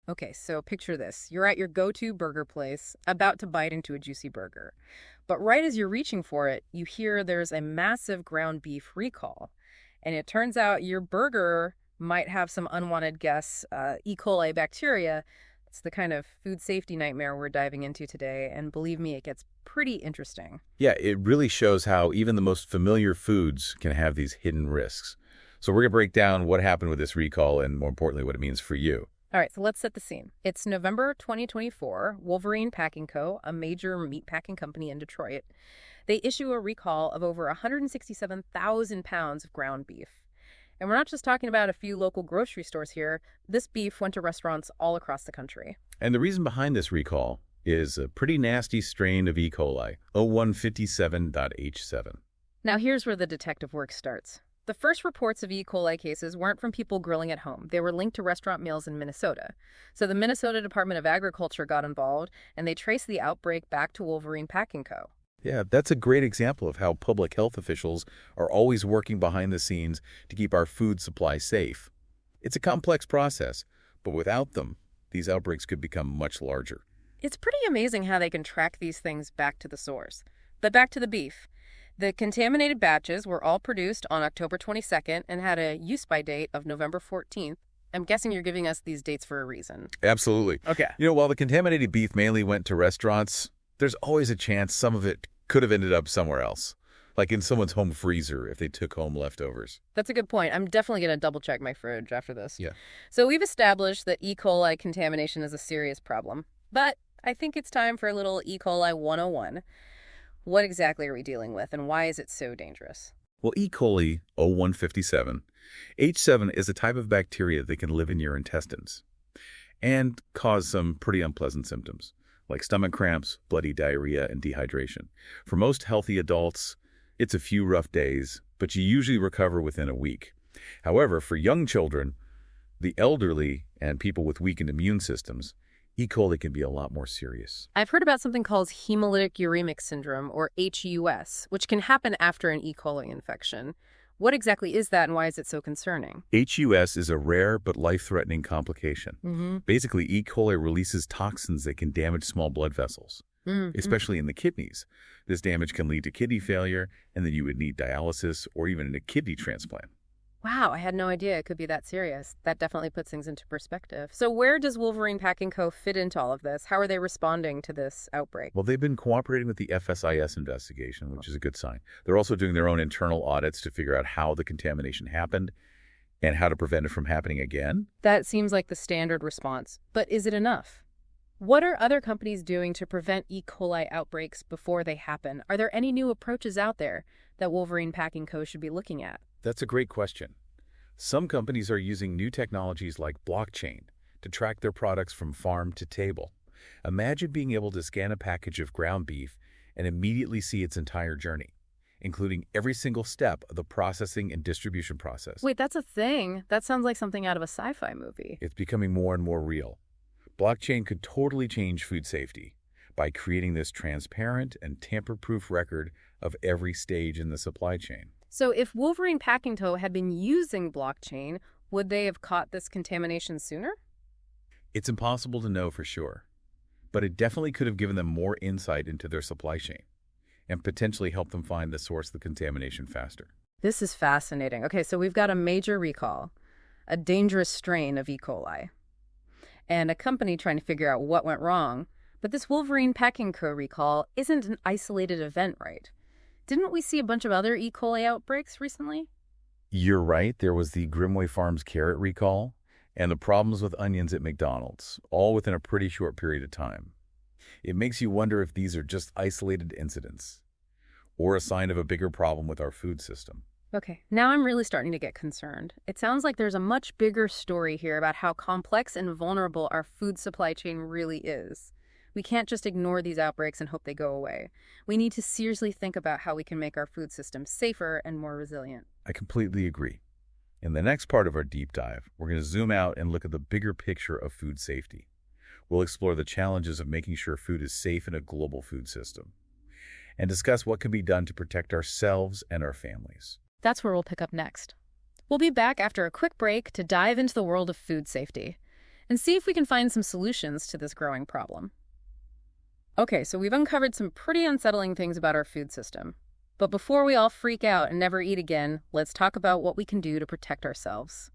Okay, so picture this. You're at your go-to burger place, about to bite into a juicy burger. But right as you're reaching for it, you hear there's a massive ground beef recall. And it turns out your burger might have some unwanted guests, E. coli bacteria. It's the kind of food safety nightmare we're diving into today, and believe me, it gets pretty interesting. Yeah, it really shows how even the most familiar foods can have these hidden risks. So we're going to break down what happened with this recall and, more importantly, what it means for you. All right, so let's set the scene. It's November 2024. Wolverine Packing Co., a major meat packing company in Detroit, they issue a recall of over 167,000 pounds of ground beef. And we're not just talking about a few local grocery stores here. This beef went to restaurants all across the country. And the reason behind this recall is a pretty nasty strain of E. coli, 0157.H7. Now here's where the detective work starts. The first reports of E. coli cases weren't from people grilling at home. They were linked to restaurant meals in Minnesota. So the Minnesota Department of Agriculture got involved, and they traced the outbreak back to Wolverine Packing Co. Yeah, that's a great example of how public health officials are always working behind the scenes to keep our food supply safe. It's a complex process, but without them, these outbreaks could become much larger. It's pretty amazing how they can track these things back to the source. But back to the beef. The contaminated batches were all produced on October 22nd and had a use-by date of November 14th. I'm guessing you're giving us these dates for a reason. Absolutely. Okay. While the contaminated beef mainly went to restaurants, there's always a chance some of it could have ended up somewhere else, like in someone's home freezer if they took home leftovers. That's a good point. I'm definitely going to double-check my fridge after this. Yeah. So we've established that E. coli contamination is a serious problem. But I think it's time for a little E. coli 101. What exactly are we dealing with, and why is it so dangerous? Well, E. coli 0157, H7 is a type of bacteria that can live in your intestines and cause some pretty unpleasant symptoms, like stomach cramps, bloody diarrhea, and dehydration. For most healthy adults, it's a few rough days, but you usually recover within a week. However, for young children, the elderly, and people with weakened immune systems, E. coli can be a lot more serious. I've heard about something called hemolytic uremic syndrome, or HUS, which can happen after an E. coli infection. What exactly is that, and why is it so concerning? HUS is a rare but life-threatening complication. Basically, E. coli releases toxins that can damage small blood vessels, especially in the kidneys. This damage can lead to kidney failure, and then you would need dialysis or even a kidney transplant. Wow, I had no idea it could be that serious. That definitely puts things into perspective. So where does Wolverine Packing Co. fit into all of this? How are they responding to this outbreak? Well, they've been cooperating with the FSIS investigation, which is a good sign. They're also doing their own internal audits to figure out how the contamination happened and how to prevent it from happening again. That seems like the standard response. But is it enough? What are other companies doing to prevent E. coli outbreaks before they happen? Are there any new approaches out there that Wolverine Packing Co. should be looking at? That's a great question. Some companies are using new technologies like blockchain to track their products from farm to table. Imagine being able to scan a package of ground beef and immediately see its entire journey, including every single step of the processing and distribution process. Wait, that's a thing? That sounds like something out of a sci-fi movie. It's becoming more and more real. Blockchain could totally change food safety by creating this transparent and tamper-proof record of every stage in the supply chain. So if Wolverine Packing Co. had been using blockchain, would they have caught this contamination sooner? It's impossible to know for sure, but it definitely could have given them more insight into their supply chain and potentially helped them find the source of the contamination faster. This is fascinating. Okay, so we've got a major recall, a dangerous strain of E. coli, and a company trying to figure out what went wrong. But this Wolverine Packing Co. recall isn't an isolated event, right? Didn't we see a bunch of other E. coli outbreaks recently? You're right. There was the Grimway Farms carrot recall and the problems with onions at McDonald's, all within a pretty short period of time. It makes you wonder if these are just isolated incidents or a sign of a bigger problem with our food system. Okay, now I'm really starting to get concerned. It sounds like there's a much bigger story here about how complex and vulnerable our food supply chain really is. We can't just ignore these outbreaks and hope they go away. We need to seriously think about how we can make our food system safer and more resilient. I completely agree. In the next part of our deep dive, we're going to zoom out and look at the bigger picture of food safety. We'll explore the challenges of making sure food is safe in a global food system and discuss what can be done to protect ourselves and our families. That's where we'll pick up next. We'll be back after a quick break to dive into the world of food safety. and see if we can find some solutions to this growing problem. Okay, so we've uncovered some pretty unsettling things about our food system. But before we all freak out and never eat again, let's talk about what we can do to protect ourselves.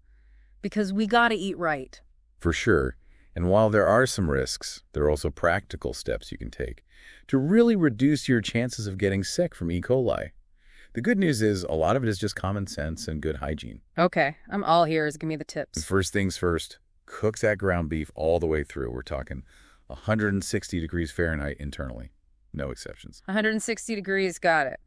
Because we gotta eat right. For sure. And while there are some risks, there are also practical steps you can take to really reduce your chances of getting sick from E. coli. The good news is a lot of it is just common sense and good hygiene. Okay, I'm all ears. Give me the tips. First things first, cook that ground beef all the way through. We're talking 160 degrees Fahrenheit internally. No exceptions. 160 degrees, got it.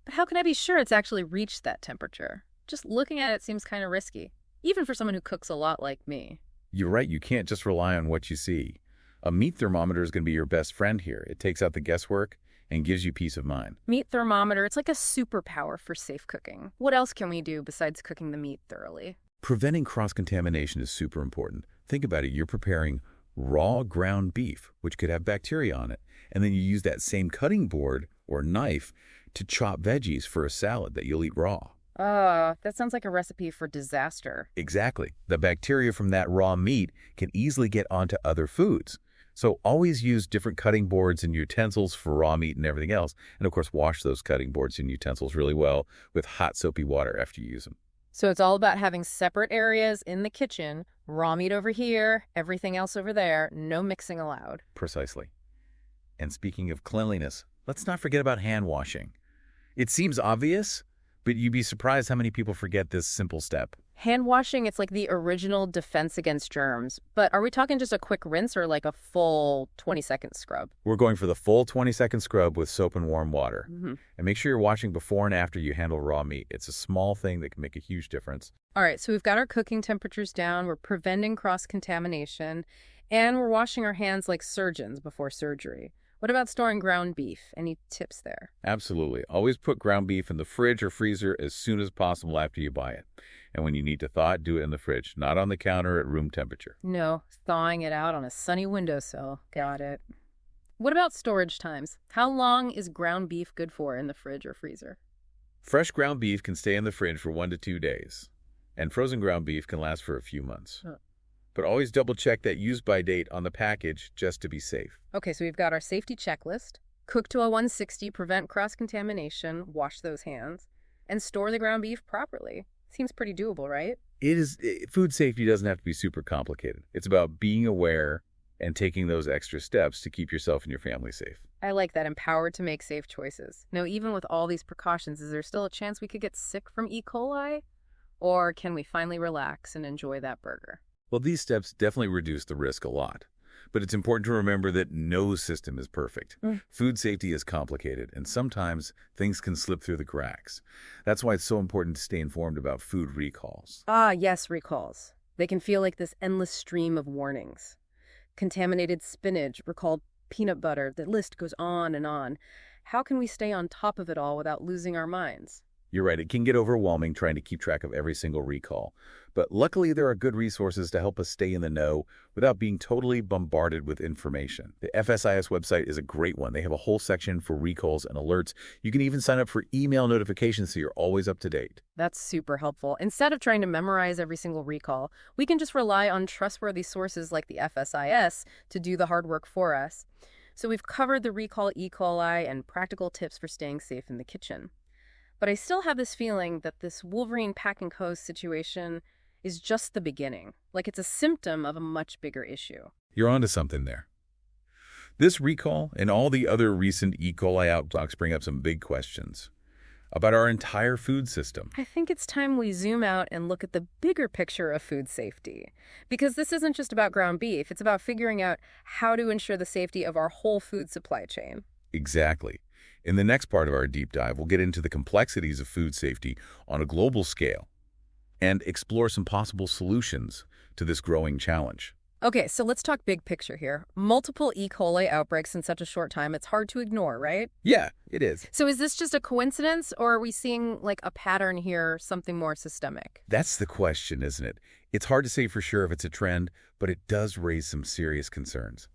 But how can I be sure it's actually reached that temperature? Just looking at it seems kind of risky, even for someone who cooks a lot like me. You're right, you can't just rely on what you see. A meat thermometer is going to be your best friend here. It takes out the guesswork and gives you peace of mind. Meat thermometer, it's like a superpower for safe cooking. What else can we do besides cooking the meat thoroughly? Preventing cross-contamination is super important. Think about it, you're preparing raw ground beef, which could have bacteria on it, and then you use that same cutting board or knife to chop veggies for a salad that you'll eat raw. That sounds like a recipe for disaster. Exactly. The bacteria from that raw meat can easily get onto other foods. So always use different cutting boards and utensils for raw meat and everything else. And of course, wash those cutting boards and utensils really well with hot soapy water after you use them. So it's all about having separate areas in the kitchen, raw meat over here, everything else over there, no mixing allowed. Precisely. And speaking of cleanliness, let's not forget about hand washing. It seems obvious, but you'd be surprised how many people forget this simple step. Hand washing, it's like the original defense against germs. But are we talking just a quick rinse or like a full 20-second scrub? We're going for the full 20-second scrub with soap and warm water. Mm-hmm. And make sure you're washing before and after you handle raw meat. It's a small thing that can make a huge difference. All right, so we've got our cooking temperatures down, we're preventing cross-contamination, and we're washing our hands like surgeons before surgery. What about storing ground beef? Any tips there? Absolutely. Always put ground beef in the fridge or freezer as soon as possible after you buy it. And when you need to thaw it, do it in the fridge, not on the counter at room temperature. No, thawing it out on a sunny windowsill. Got it. What about storage times? How long is ground beef good for in the fridge or freezer? Fresh ground beef can stay in the fridge for 1 to 2 days, and frozen ground beef can last for a few months. But always double-check that use-by date on the package just to be safe. Okay, so we've got our safety checklist. Cook to a 160, prevent cross-contamination, wash those hands, and store the ground beef properly. Seems pretty doable, right? Food safety doesn't have to be super complicated. It's about being aware and taking those extra steps to keep yourself and your family safe. I like that, empowered to make safe choices. Now, even with all these precautions, is there still a chance we could get sick from E. coli? Or can we finally relax and enjoy that burger? Well, these steps definitely reduce the risk a lot. But it's important to remember that no system is perfect. Food safety is complicated, and sometimes things can slip through the cracks. That's why it's so important to stay informed about food recalls. Ah, yes, recalls. They can feel like this endless stream of warnings. Contaminated spinach, recalled peanut butter, the list goes on and on. How can we stay on top of it all without losing our minds? You're right, it can get overwhelming trying to keep track of every single recall. But luckily, there are good resources to help us stay in the know without being totally bombarded with information. The FSIS website is a great one. They have a whole section for recalls and alerts. You can even sign up for email notifications so you're always up to date. That's super helpful. Instead of trying to memorize every single recall, we can just rely on trustworthy sources like the FSIS to do the hard work for us. So we've covered the recall E. coli and practical tips for staying safe in the kitchen. But I still have this feeling that this Wolverine Pack and Co. situation is just the beginning. Like it's a symptom of a much bigger issue. You're onto something there. This recall and all the other recent E. coli outbreaks bring up some big questions about our entire food system. I think it's time we zoom out and look at the bigger picture of food safety. Because this isn't just about ground beef, it's about figuring out how to ensure the safety of our whole food supply chain. Exactly. In the next part of our deep dive, we'll get into the complexities of food safety on a global scale and explore some possible solutions to this growing challenge. Okay, so let's talk big picture here. Multiple E. coli outbreaks in such a short time, it's hard to ignore, right? Yeah, it is. So is this just a coincidence, or are we seeing like a pattern here, something more systemic? That's the question, isn't it? It's hard to say for sure if it's a trend, but it does raise some serious concerns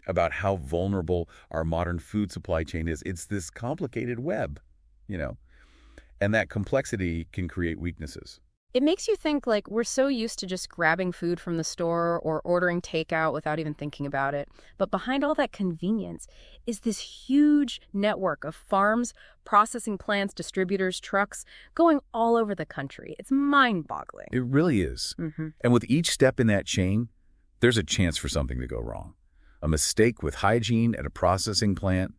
about how vulnerable our modern food supply chain is. It's this complicated web, and that complexity can create weaknesses. It makes you think like we're so used to just grabbing food from the store or ordering takeout without even thinking about it. But behind all that convenience is this huge network of farms, processing plants, distributors, trucks going all over the country. It's mind-boggling. It really is. Mm-hmm. And with each step in that chain, there's a chance for something to go wrong. A mistake with hygiene at a processing plant,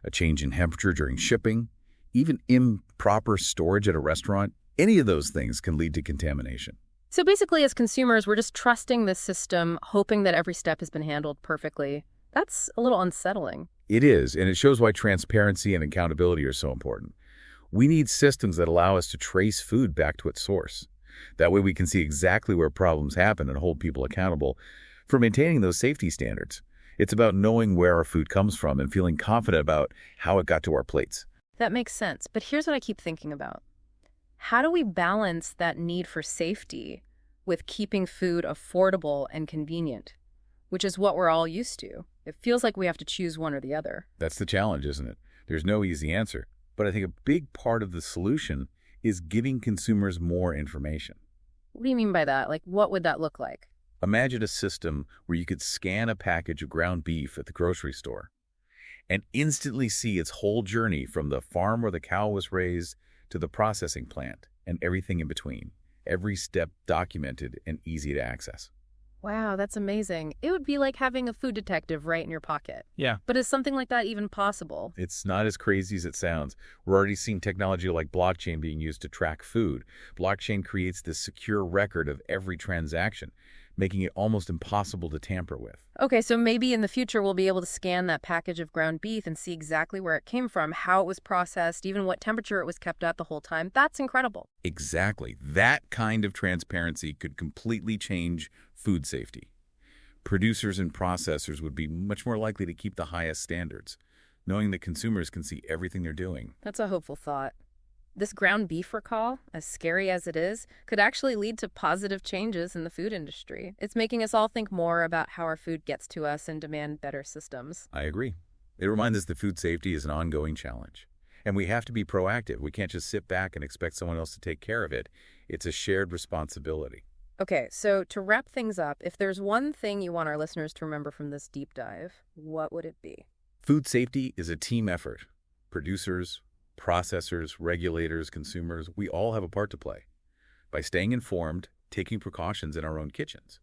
a change in temperature during shipping, even improper storage at a restaurant. Any of those things can lead to contamination. So basically, as consumers, we're just trusting this system, hoping that every step has been handled perfectly. That's a little unsettling. It is, and it shows why transparency and accountability are so important. We need systems that allow us to trace food back to its source. That way we can see exactly where problems happen and hold people accountable for maintaining those safety standards. It's about knowing where our food comes from and feeling confident about how it got to our plates. That makes sense. But here's what I keep thinking about. How do we balance that need for safety with keeping food affordable and convenient, which is what we're all used to? It feels like we have to choose one or the other. That's the challenge, isn't it? There's no easy answer. But I think a big part of the solution is giving consumers more information. What do you mean by that? Like, what would that look like? Imagine a system where you could scan a package of ground beef at the grocery store and instantly see its whole journey from the farm where the cow was raised to the processing plant and everything in between. Every step documented and easy to access. Wow, that's amazing. It would be like having a food detective right in your pocket. Yeah. But is something like that even possible? It's not as crazy as it sounds. We're already seeing technology like blockchain being used to track food. Blockchain creates this secure record of every transaction, making it almost impossible to tamper with. Okay, so maybe in the future we'll be able to scan that package of ground beef and see exactly where it came from, how it was processed, even what temperature it was kept at the whole time. That's incredible. Exactly. That kind of transparency could completely change food safety. Producers and processors would be much more likely to keep the highest standards, knowing that consumers can see everything they're doing. That's a hopeful thought. This ground beef recall, as scary as it is, could actually lead to positive changes in the food industry. It's making us all think more about how our food gets to us and demand better systems. I agree. It reminds us that food safety is an ongoing challenge. And we have to be proactive. We can't just sit back and expect someone else to take care of it. It's a shared responsibility. Okay, so to wrap things up, if there's one thing you want our listeners to remember from this deep dive, what would it be? Food safety is a team effort. Producers, processors, regulators, consumers, we all have a part to play by staying informed, taking precautions in our own kitchens,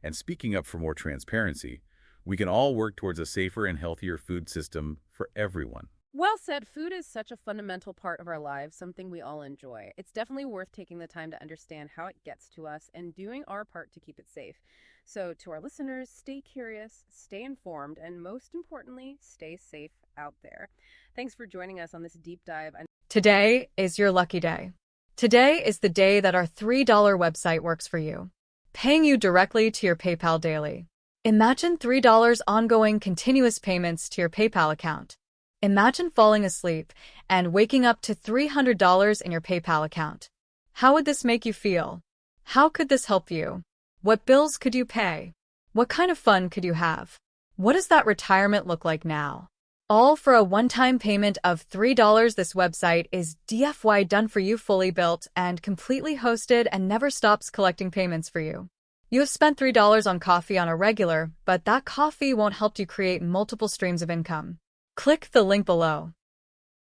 and speaking up for more transparency. We can all work towards a safer and healthier food system for everyone. Well said. Food is such a fundamental part of our lives, something we all enjoy. It's definitely worth taking the time to understand how it gets to us and doing our part to keep it safe. So to our listeners, stay curious, stay informed, and most importantly, stay safe out there. Thanks for joining us on this deep dive. Today is your lucky day. Today is the day that our $3 website works for you, paying you directly to your PayPal daily. Imagine $3 ongoing continuous payments to your PayPal account. Imagine falling asleep and waking up to $300 in your PayPal account. How would this make you feel? How could this help you? What bills could you pay? What kind of fun could you have? What does that retirement look like now? All for a one-time payment of $3. This website is DFY done for you, fully built and completely hosted, and never stops collecting payments for you. You have spent $3 on coffee on a regular, but that coffee won't help you create multiple streams of income. Click the link below.